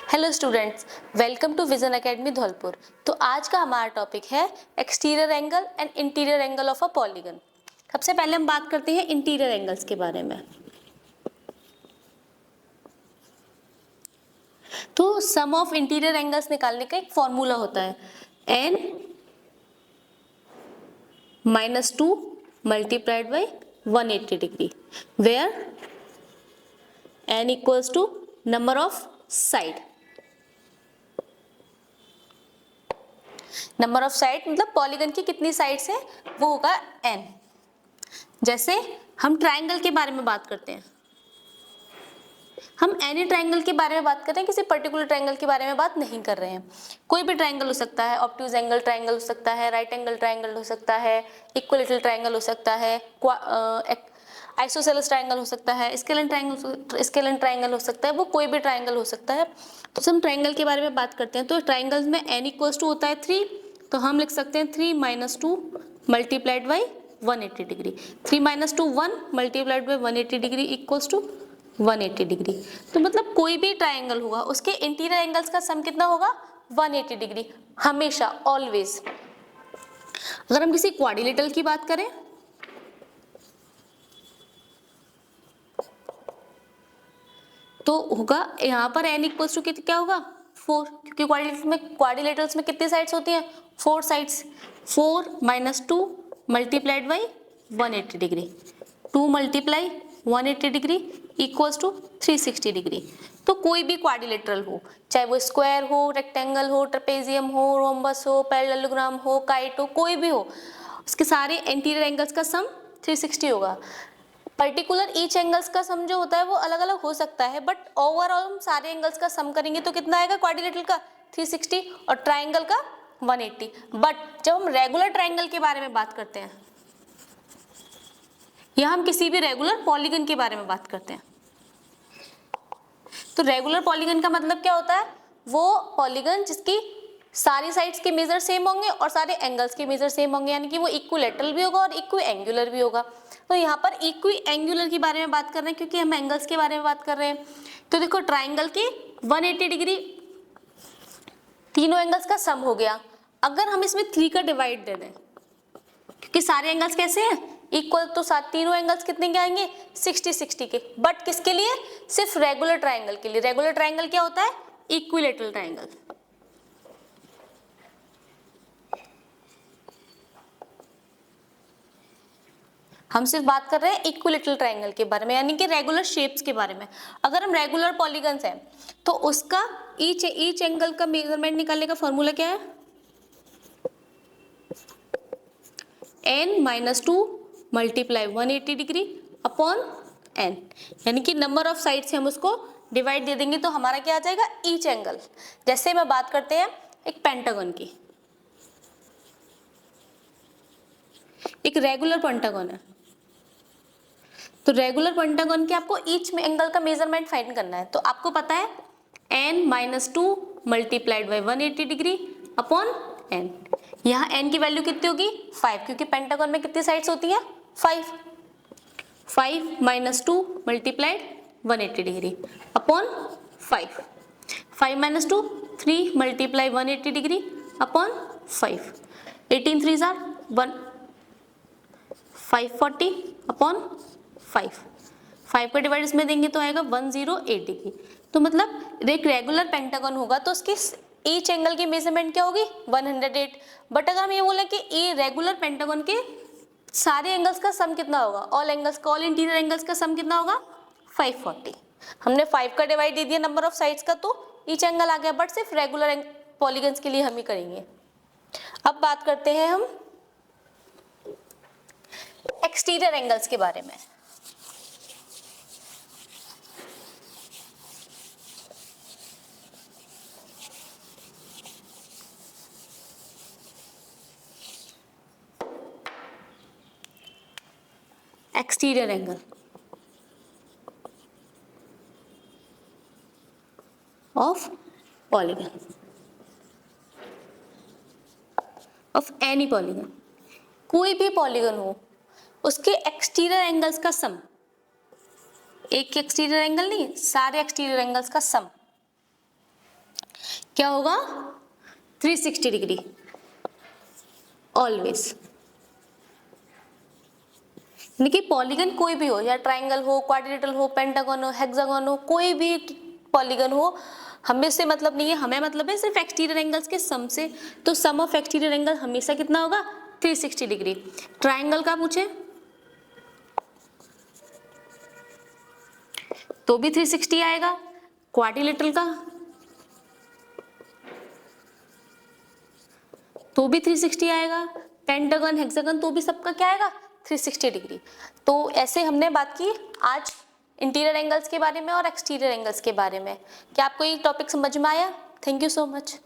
Hello students, welcome to vision academy Dholpur. तो आज का हमारा टॉपिक है exterior angle and interior angle of a polygon. सबसे पहले हम बात करते हैं इंटीरियर एंगल्स के बारे में। तो सम ऑफ इंटीरियर एंगल्स निकालने का एक फॉर्मूला होता है n - 2 multiplied by 180 degree, where n equals to number of side. Number of side मतलब पॉलीगन की कितनी साइड्स है वो होगा n। जैसे हम ट्राइंगल के बारे में बात करते हैं, हम एनी ट्राइंगल के बारे में बात कर रहे हैं, किसी पर्टिकुलर ट्राइंगल के बारे में बात नहीं कर रहे हैं। कोई भी ट्राइंगल हो सकता है, ऑब्ट्यूज एंगल ट्राइंगल हो सकता है, राइट एंगल ट्राइंगल हो सकता है, इक्विलेटरल ट्राइंगल हो सकता है, आइसोसेलेस ट्राइंगल हो सकता है, स्केलेन ट्राइंगल हो सकता है, वो कोई भी ट्राइंगल हो सकता है। तो हम ट्राइंगल के बारे में बात करते हैं। तो ट्राइंगल्स में n इक्वल्स टू होता है 3, तो हम लिख सकते हैं 3 - 2 multiplied by 180 degree. 3 - 2 1 multiplied by 180 degree equals to 180 degree. तो मतलब कोई भी ट्राइंगल होगा उसके इंटीरियर एंगल्स का सम कितना होगा 180 डिग्री, हमेशा, ऑलवेज। अगर हम किसी क्वाड्रिलेटरल की बात करें तो होगा यहाँ पर n इक्वल्स टू क्या होगा 4, क्योंकि क्वाड्रिलेटरल्स में कितनी साइड्स होती हैं 4 sides. 4 - 2 multiplied by 180 degree, 2 multiply 180 degree equals to 360 degree. तो कोई भी क्वाड्रिलेटरल हो, चाहे वो स्क्वायर हो, रेक्टेंगल हो, ट्रेपेजियम हो, रोम्बस हो, पैरेललोग्राम हो, काइट हो, कोई भी हो, उसके सारे इंटीरियर एंगल्स का सम 360 होगा। पर्टिकुलर ईच एंगल्स का सम जो होता है वो अलग अलग हो सकता है, बट ओवरऑल हम सारे एंगल्स का सम करेंगे तो कितना आएगा क्वाड्रिलेटरल का 360 और ट्राइंगल का 180। बट जब हम रेगुलर ट्राइंगल के बारे में बात करते हैं या हम किसी भी रेगुलर पॉलीगन के बारे में बात करते हैं, तो रेगुलर पॉलीगन का मतलब क्या होता है, वो पॉलीगन जिसकी सारी साइड्स के मेजर सेम होंगे और सारे एंगल्स के मेजर सेम होंगे, यानी कि वो इक्विलेटरल भी होगा और इक्वी एंगुलर भी होगा। तो यहाँ पर इक्वी एंगुलर के बारे में बात कर रहे हैं क्योंकि हम एंगल्स के बारे में बात कर रहे हैं। तो देखो ट्राइंगल के 180 डिग्री तीनों एंगल्स का सम हो गया। अगर हम इसमें 3 का डिवाइड दे दें, क्योंकि सारे एंगल्स कैसे हैं इक्वल, तो साथ तीनों एंगल्स कितने के आएंगे 60 के। बट किसके लिए, सिर्फ रेगुलर ट्राइंगल के लिए। रेगुलर ट्राइंगल क्या होता है इक्विलेटरल ट्राइंगल। हम सिर्फ बात कर रहे हैं इक्विलेटरल ट्राइंगल के बारे में, यानी कि रेगुलर शेप्स के बारे में। अगर हम रेगुलर पॉलीगन्स हैं तो उसका ईच एंगल का मेजरमेंट निकालने का फॉर्मूला क्या है, n - 2 multiply 180 degree upon n, यानी कि नंबर ऑफ साइड से हम उसको डिवाइड दे देंगे तो हमारा क्या आ जाएगा ईच एंगल। जैसे मैं बात करते हैं एक पेंटागन की, एक रेगुलर पेंटागन है, तो रेगुलर पेंटागन के आपको ईच एंगल का मेजरमेंट फाइंड करना है। तो आपको पता है n - 2 multiplied by 180 degree upon n। यहाँ n की वैल्यू कितनी होगी 5, क्योंकि पेंटागन में कितनी साइड्स होती है 5। 5 - 2 multiplied 180 degree upon 5। 5 - 2 3 multiply 180 degree upon 5। 18 3 jar 1, 540 upon 5 का डिवाइड इसमें देंगे तो आएगा 108 डिग्री। तो मतलब एक रेगुलर पेंटागन होगा तो उसके ईच एंगल की मेजरमेंट क्या होगी 108। बट अगर हम ये बोले कि ये रेगुलर पेंटागन के सारे एंगल्स का सम कितना होगा, ऑल इंटीरियर एंगल्स का सम कितना होगा 540। हमने 5 का डिवाइड दे दिया नंबर ऑफ साइड्स का तो ईच एंगल आ गया, बट सिर्फ रेगुलर पॉलीगन्स के लिए हम ही करेंगे। अब बात करते हैं हम एक्सटीरियर एंगल्स के बारे में। Exterior angle of polygon, of any polygon, कोई भी पॉलीगन हो उसके एक्सटीरियर एंगल्स का सम, एक एक्सटीरियर एंगल नहीं सारे एक्सटीरियर एंगल्स का सम क्या होगा 360 डिग्री ऑलवेज। यानी कि पॉलीगन कोई भी हो, या ट्राइंगल हो, क्वाड्रिलेटरल हो, पेंटागन हो, हेक्सागन हो, कोई भी पॉलीगन हो, हमें से मतलब नहीं है, हमें मतलब है सिर्फ एक्सटीरियर एंगल्स के सम से। तो सम ऑफ एक्सटीरियर एंगल हमेशा कितना होगा 360 डिग्री। ट्राइंगल का पूछे तो भी 360 आएगा, क्वाड्रिलेटरल का तो भी 360 आएगा, पेंटागन हेक्सागन तो भी सबका क्या आएगा 360 डिग्री। तो ऐसे हमने बात की आज इंटीरियर एंगल्स के बारे में और एक्सटीरियर एंगल्स के बारे में। क्या आपको ये टॉपिक समझ में आया? Thank you so much.